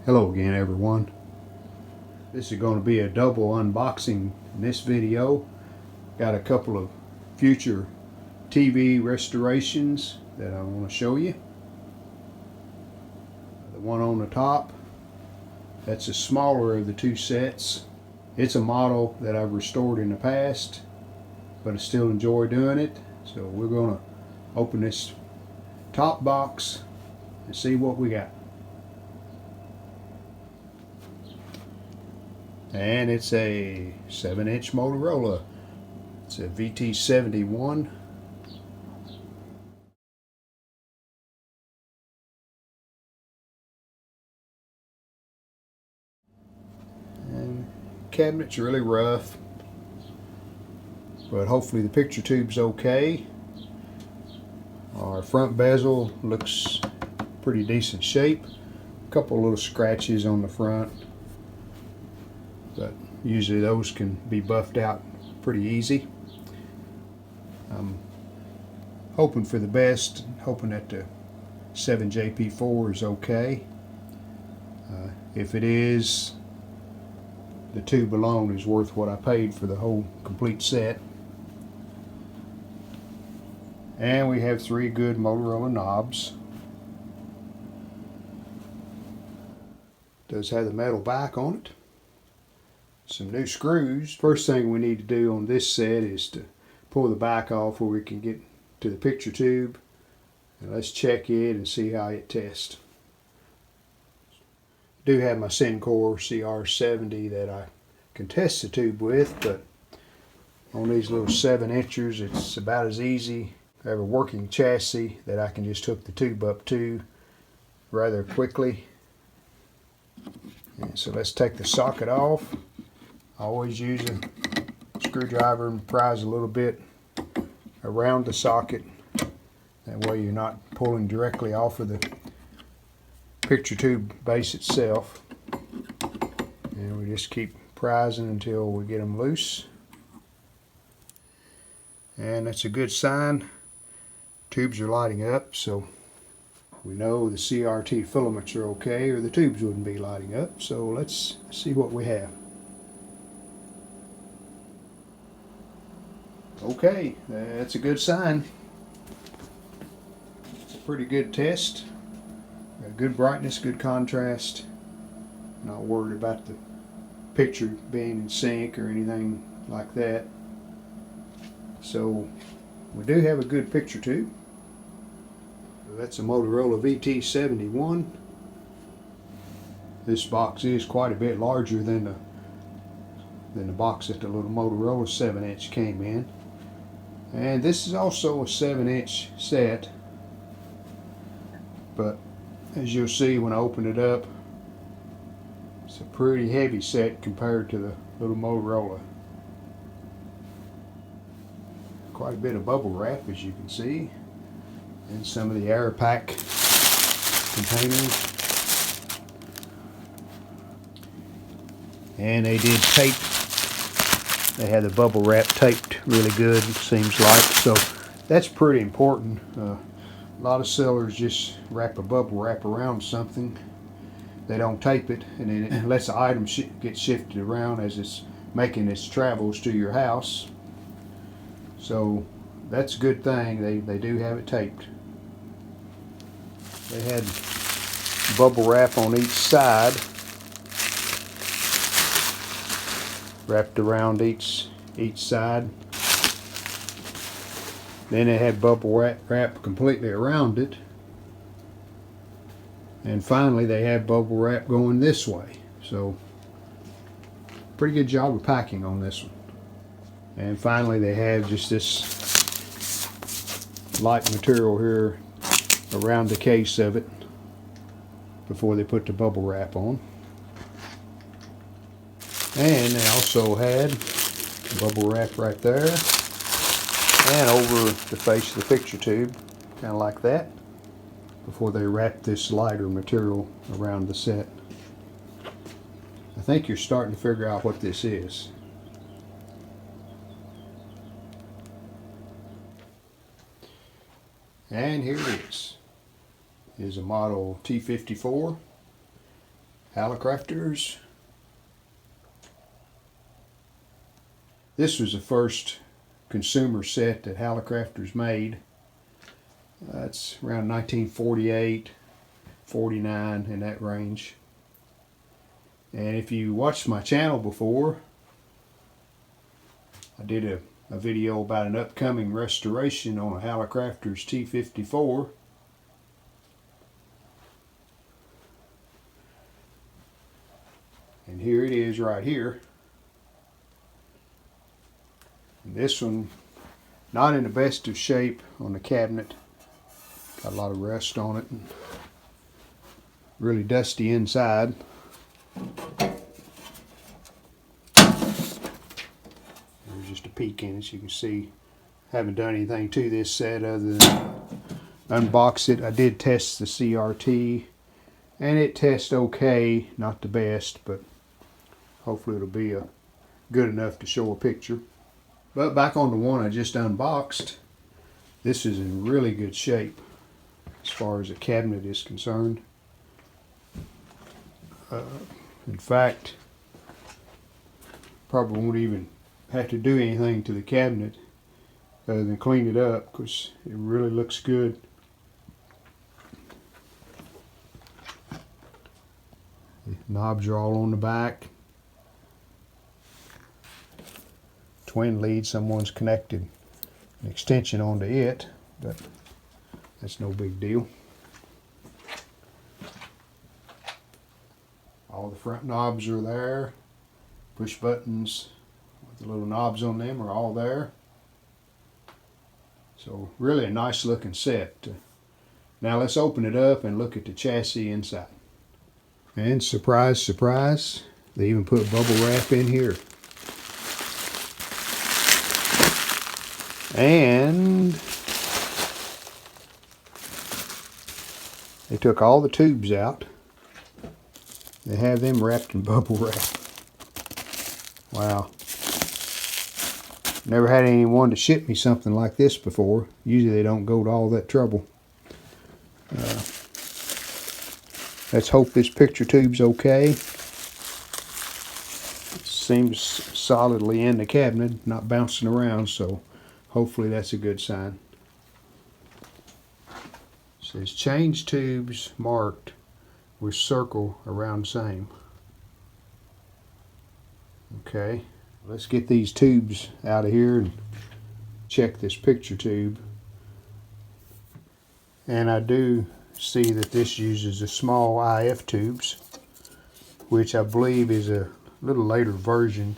Hello again, everyone. This is going to be a double unboxing in this video. Got a couple of future TV restorations that I want to show you. The one on the top, that's the smaller of the two sets. It's a model that I've restored in the past, but I still enjoy doing it. So we're going to open this top box and see what we got. And it's a 7-inch Motorola. It's a VT71. And cabinet's really rough, but hopefully the picture tube's okay. Our front bezel looks pretty decent shape. A couple little scratches on the front, but usually those can be buffed out pretty easy. I'm hoping for the best, hoping that the 7JP4 is okay. If it is, the tube alone is worth what I paid for the whole complete set. And we have 3 good Motorola knobs. Does have the metal back on it. Some new screws. First thing we need to do on this set is to pull the back off where we can get to the picture tube. And let's check it and see how it tests. I do have my Syncor CR70 that I can test the tube with, but on these little 7-inchers it's about as easy. I have a working chassis that I can just hook the tube up to rather quickly. And so let's take the socket off. I always use a screwdriver and prise a little bit around the socket. That way you're not pulling directly off of the picture tube base itself. And we just keep prising until we get them loose. And that's a good sign. Tubes are lighting up, so we know the CRT filaments are okay, or the tubes wouldn't be lighting up. So let's see what we have. Okay, that's a good sign. It's a pretty good test. Got good brightness, good contrast. Not worried about the picture being in sync or anything like that. So we do have a good picture tube. That's a Motorola VT71. This box is quite a bit larger than the box that the little Motorola 7-inch came in. And this is also a 7-inch set, but as you'll see when I open it up, it's a pretty heavy set compared to the little Motorola. Quite a bit of bubble wrap, as you can see, and some of the air pack containers. And they did tape. They had the bubble wrap taped really good, it seems like, so that's pretty important. A lot of sellers just wrap a bubble wrap around something. They don't tape it, and then it lets the item get shifted around as it's making its travels to your house. So that's a good thing. They do have it taped. They had bubble wrap on each side, wrapped around each side. Then they had bubble wrap completely around it. And finally they had bubble wrap going this way. So pretty good job of packing on this one. And finally they have just this light material here around the case of it before they put the bubble wrap on. And they also had bubble wrap right there and over the face of the picture tube, kind of like that, before they wrap this lighter material around the set. I think you're starting to figure out what this is. And here it is. It is a model T54. Hallicrafters. This was the first consumer set that Hallicrafters made. It's around 1948, 49, in that range. And if you watched my channel before, I did a video about an upcoming restoration on a Hallicrafters T54. And here it is right here. And this one, not in the best of shape on the cabinet. Got a lot of rust on it and really dusty inside. There's just a peek in it. As you can see, haven't done anything to this set other than unbox it. I did test the CRT and it tests okay, not the best, but hopefully it'll be good enough to show a picture. But back on the one I just unboxed, this is in really good shape as far as the cabinet is concerned. In fact, probably won't even have to do anything to the cabinet other than clean it up, because it really looks good. The knobs are all on the back. Twin lead, someone's connected an extension onto it, but that's no big deal. All the front knobs are there. Push buttons with the little knobs on them are all there. So really a nice looking set. Now let's open it up and look at the chassis inside. And surprise, surprise, they even put bubble wrap in here. And they took all the tubes out. They have them wrapped in bubble wrap. Wow. Never had anyone to ship me something like this before. Usually they don't go to all that trouble. Let's hope this picture tube's okay. It seems solidly in the cabinet, not bouncing around, so hopefully that's a good sign. It says change tubes marked with circle around same. Okay, let's get these tubes out of here and check this picture tube. And I do see that this uses the small IF tubes, which I believe is a little later version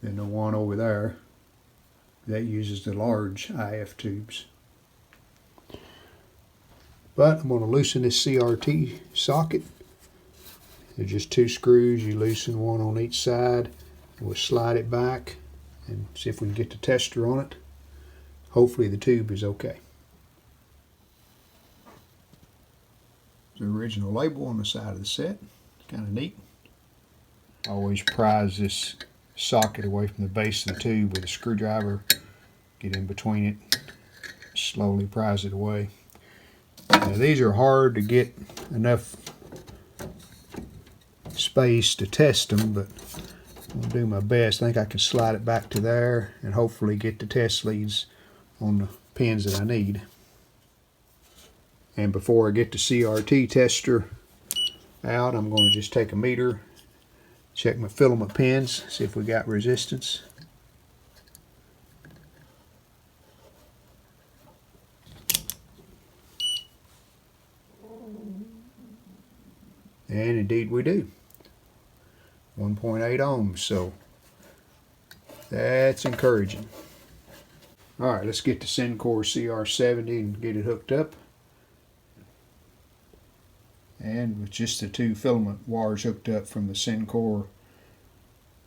than the one over there that uses the large IF tubes. But I'm going to loosen this CRT socket. They're just two screws. You loosen one on each side. We'll slide it back and see if we can get the tester on it. Hopefully the tube is okay. The original label on the side of the set. Kind of neat. I always prise this socket away from the base of the tube with a screwdriver. Get in between it. Slowly prise it away. Now, these are hard to get enough space to test them, but I'll do my best. I think I can slide it back to there and hopefully get the test leads on the pins that I need. And before I get the CRT tester out, I'm going to just take a meter, check my filament pins, see if we got resistance. And indeed we do. 1.8 ohms, so that's encouraging. Alright, let's get the Syncor CR70 and get it hooked up. And with just the two filament wires hooked up from the Syncor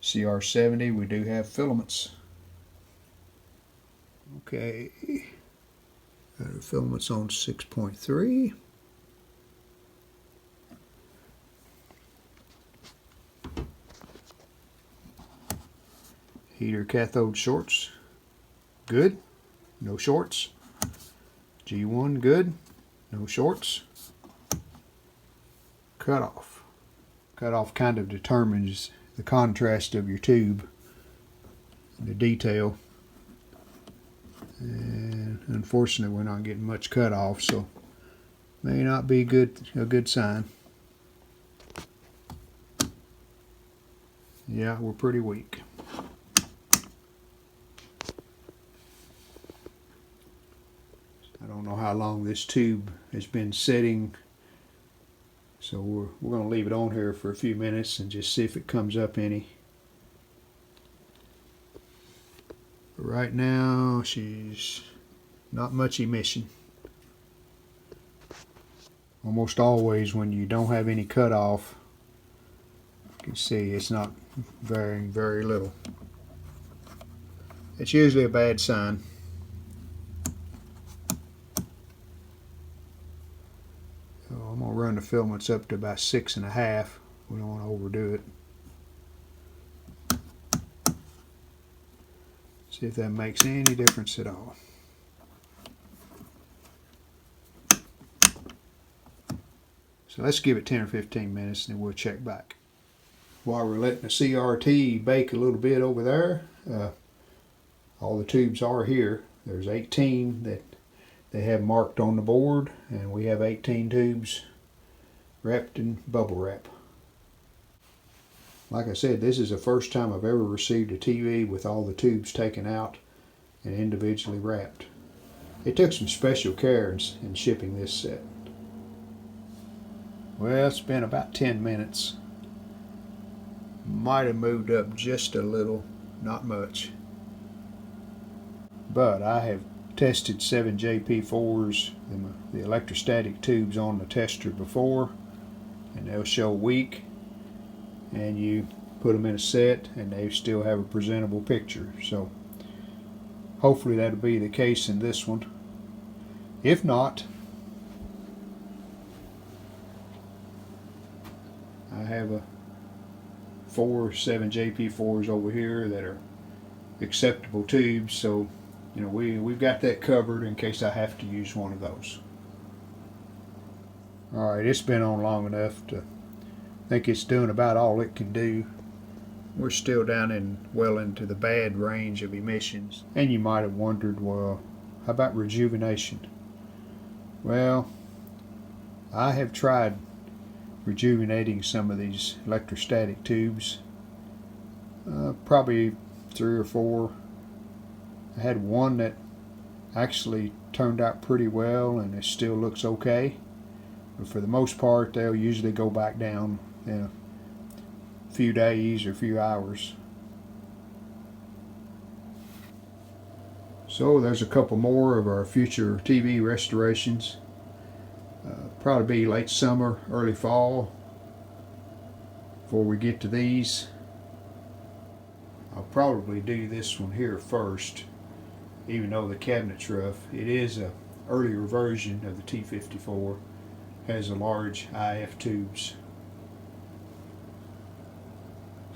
CR70, we do have filaments. Okay, got our filaments on 6.3. Heater cathode shorts, good, no shorts. G1, good, no shorts. cutoff. Cutoff kind of determines the contrast of your tube, the detail. And unfortunately we're not getting much cutoff, so may not be a good sign. Yeah, we're pretty weak. I don't know how long this tube has been sitting, so we're going to leave it on here for a few minutes and just see if it comes up any. But right now she's not much emission. Almost always when you don't have any cutoff, you can see it's not varying very little. It's usually a bad sign. So I'm going to run the filaments up to about 6.5. We don't want to overdo it. See if that makes any difference at all. So let's give it 10 or 15 minutes and then we'll check back. While we're letting the CRT bake a little bit over there, all the tubes are here. There's 18 that they have marked on the board, and we have 18 tubes wrapped in bubble wrap. Like I said, this is the first time I've ever received a TV with all the tubes taken out and individually wrapped. It took some special care in shipping this set. Well, it's been about 10 minutes. Might have moved up just a little, not much. But I have tested 7JP4s, the electrostatic tubes on the tester before, and they'll show weak. And you put them in a set and they still have a presentable picture. So hopefully that'll be the case in this one. If not, I have 4 7JP4s over here that are acceptable tubes, so you know we've got that covered in case I have to use one of those. Alright, it's been on long enough to think it's doing about all it can do. We're still down well into the bad range of emissions. And you might have wondered, well, how about rejuvenation? Well, I have tried rejuvenating some of these electrostatic tubes. Probably 3 or 4. I had one that actually turned out pretty well and it still looks okay. But for the most part, they'll usually go back down in a few days or a few hours. So there's a couple more of our future TV restorations. Probably be late summer, early fall before we get to these. I'll probably do this one here first, even though the cabinet's rough. It is an earlier version of the T54. Has the large IF tubes.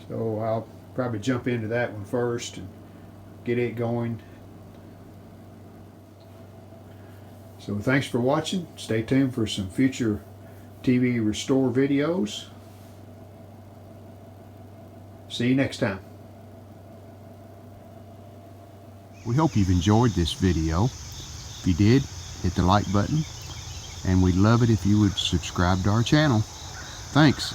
So I'll probably jump into that one first and get it going. So thanks for watching. Stay tuned for some future TV restore videos. See you next time. We hope you've enjoyed this video. If you did, hit the like button. And we'd love it if you would subscribe to our channel. Thanks.